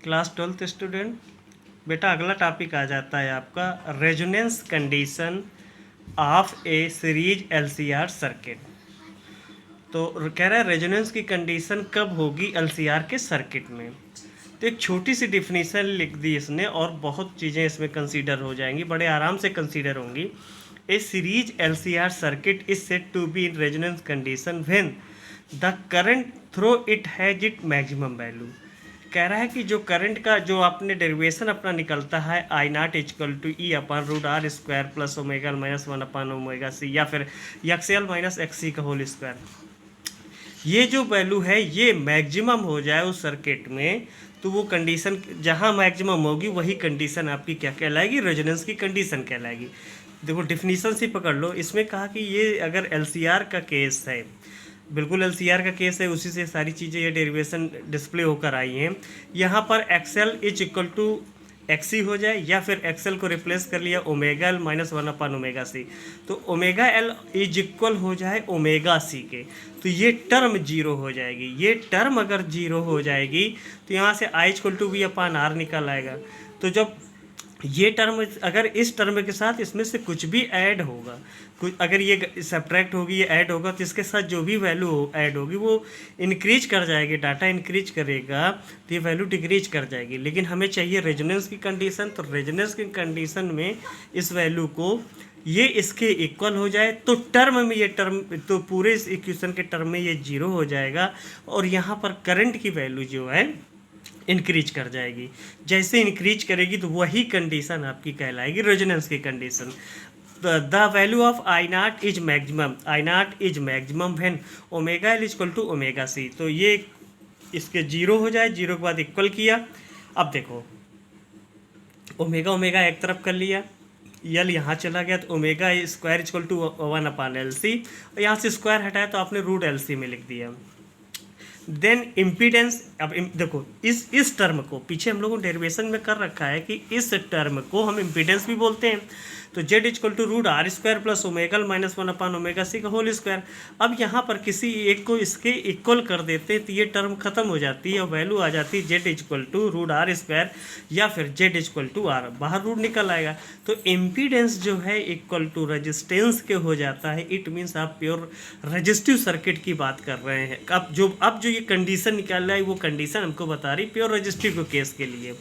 Class 12th student, बेटा अगला topic आ जाता है आपका resonance condition of A series LCR circuit. तो कह रहा है रेजोनेंस की कंडीशन कब होगी एलसीआर के सर्किट में। तो एक छोटी सी डिफिनीशन लिख दी इसने और बहुत चीज़ें इसमें कंसीडर हो जाएंगी, बड़े आराम से कंसीडर होंगी। A series LCR circuit is said to be in resonance condition when the current through it has it maximum value. कह रहा है कि जो करंट का जो आपने डेरिवेशन अपना निकलता है I not equal to E upon root R square plus omega minus 1 upon omega C या फिर एक्सएल माइनस एक्सी का होल स्क्वायर, ये जो वैल्यू है ये मैक्सिमम हो जाए उस सर्किट में, तो वो कंडीशन जहाँ मैक्सिमम होगी वही कंडीशन आपकी क्या कहलाएगी, रेजोनेंस की कंडीशन कहलाएगी। देखो डिफिनीशन से पकड़ लो, इसमें कहा कि ये अगर एलसीआर का केस है, बिल्कुल एलसीआर का केस है, उसी से सारी चीज़ें ये डेरिवेशन डिस्प्ले होकर आई हैं। यहाँ पर XL is equal to XC हो जाए या फिर एक्सएल को रिप्लेस कर लिया omega L minus 1 upon omega C, तो ओमेगा एल इज इक्वल हो जाए ओमेगा सी के, तो ये टर्म जीरो हो जाएगी। ये टर्म अगर जीरो हो जाएगी तो यहाँ से I equal to V upon R निकल आएगा। तो जब ये टर्म अगर इस टर्म के साथ इसमें से कुछ भी ऐड होगा, कुछ अगर ये सब्ट्रैक्ट होगी ये ऐड होगा, तो इसके साथ जो भी वैल्यू ऐड होगी वो इंक्रीज कर जाएगी, डाटा इंक्रीज करेगा तो ये वैल्यू डिक्रीज कर जाएगी। लेकिन हमें चाहिए रेजोनेंस की कंडीशन, तो रेजोनेंस की कंडीशन में इस वैल्यू को ये इसके इक्वल हो जाए तो टर्म में ये टर्म, तो पूरे इस इक्वेशन के टर्म में ये जीरो हो जाएगा और यहाँ पर करंट की वैल्यू जो है इंक्रीज कर जाएगी। जैसे इंक्रीज करेगी तो वही कंडीशन आपकी कहलाएगी रेजोनेंस की condition. The value of I naught is maximum, I naught is maximum when omega L equal to omega C. तो ये इसके जीरो हो जाए, जीरो के बाद इक्वल किया। अब देखो ओमेगा ओमेगा एक तरफ कर लिया, यल यहाँ चला गया तो omega square equal to 1 upon L C, और यहाँ से स्क्वायर हटाया तो आपने रूट एल सी में लिख दिया। देन इम्पीडेंस, अब देखो इस टर्म को पीछे हम लोगों ने डेरिवेशन में कर रखा है कि इस टर्म को हम इम्पीडेंस भी बोलते हैं। तो Z equal to root R square plus omega L minus 1 upon omega C का होल स्क्वायर। अब यहाँ पर किसी एक को इसके इक्वल कर देते तो ये टर्म खत्म हो जाती है और वैल्यू आ जाती है Z equal to root R square या फिर जेड इक्वल टू आर, बाहर रूट निकल आएगा। तो इम्पीडेंस जो है इक्वल टू रेजिस्टेंस के हो जाता है। इट मीन्स आप प्योर रेजिस्टिव सर्किट की बात कर रहे हैं। अब जो ये कंडीशन निकाल रहा है वो कंडीशन हमको बता रही प्योर रेजिस्टिव केस के लिए।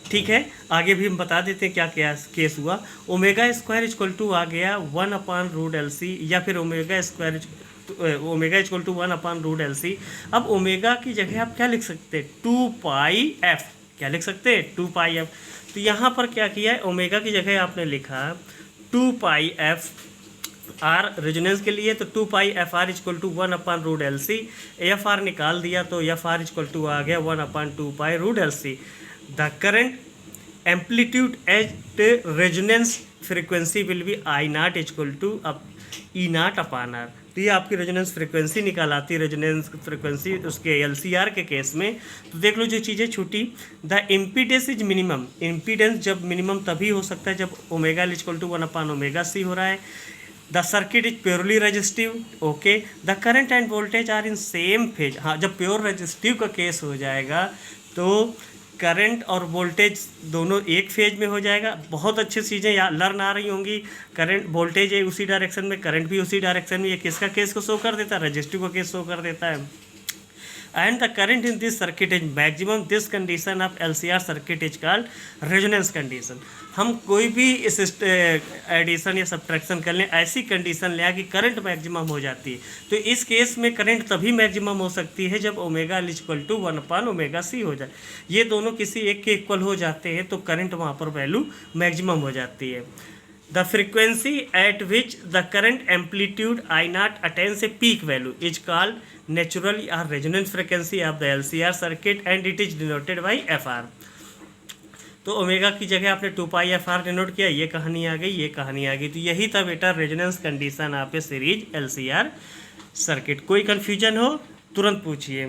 ठीक है, आगे भी हम बता देते हैं क्या क्या केस हुआ। ओमेगा स्क्वायर इक्वल टू आ गया 1 अपान रूट एल सी या फिर omega square omega equal to 1 upon root L C. अब ओमेगा की जगह आप क्या लिख सकते हैं, 2 पाई एफ। क्या लिख सकते हैं, 2 पाई एफ। तो यहाँ पर क्या किया है, ओमेगा की जगह आपने लिखा 2 पाई एफ आर रेजोनेंस के लिए, तो 2 pi F R equal to 1 upon root L C. F R निकाल दिया तो एफ आर इक्वल टू आ गया 1 upon 2 pi root L C. The current amplitude at resonance frequency will be I naught equal to E naught upon R। तो ये आपकी resonance frequency निकाल आती है, रेजोनेंस फ्रीक्वेंसी उसके एलसीआर के केस में। तो देख लो जो चीज़ें छूटी, the impedance is minimum. Impedance जब मिनिमम तभी हो सकता है जब omega equal to 1 upon omega C हो रहा है। The circuit is purely resistive, okay. The current and voltage are in same phase. हाँ, जब प्योर रेजिस्टिव का केस हो जाएगा तो करंट और वोल्टेज दोनों एक फेज में हो जाएगा। बहुत अच्छी चीज़ें लर्न आ रही होंगी। करंट वोल्टेज है उसी डायरेक्शन में, करंट भी उसी डायरेक्शन में। ये किसका केस को शो कर देता है, रेजिस्टिव का केस शो कर देता है। And the current in this circuit is maximum. This condition of LCR circuit is called resonance condition. हम कोई भी इस एडिशन या सब्ट्रैक्शन कर लें, ऐसी कंडीशन ले कि करंट मैक्सिमम हो जाती है। तो इस केस में करंट तभी मैक्सिमम हो सकती है जब omega equal to 1 upon omega C हो जाए। ये दोनों किसी एक के इक्वल हो जाते हैं तो करंट वहाँ पर वैल्यू मैक्सिमम हो जाती है। The frequency eight which the current amplitude I not attains a peak value is called natural or resonance frequency of the LCR circuit and it is denoted by FR। तो omega की जगह आपने 2 pi F are denote किया, ये कहानी आ गई, ये कहानी आ गई। तो यही था बेटा रेजोनेंस कंडीशन आप सीरीज LCR सर्किट। कोई कन्फ्यूजन हो तुरंत पूछिए।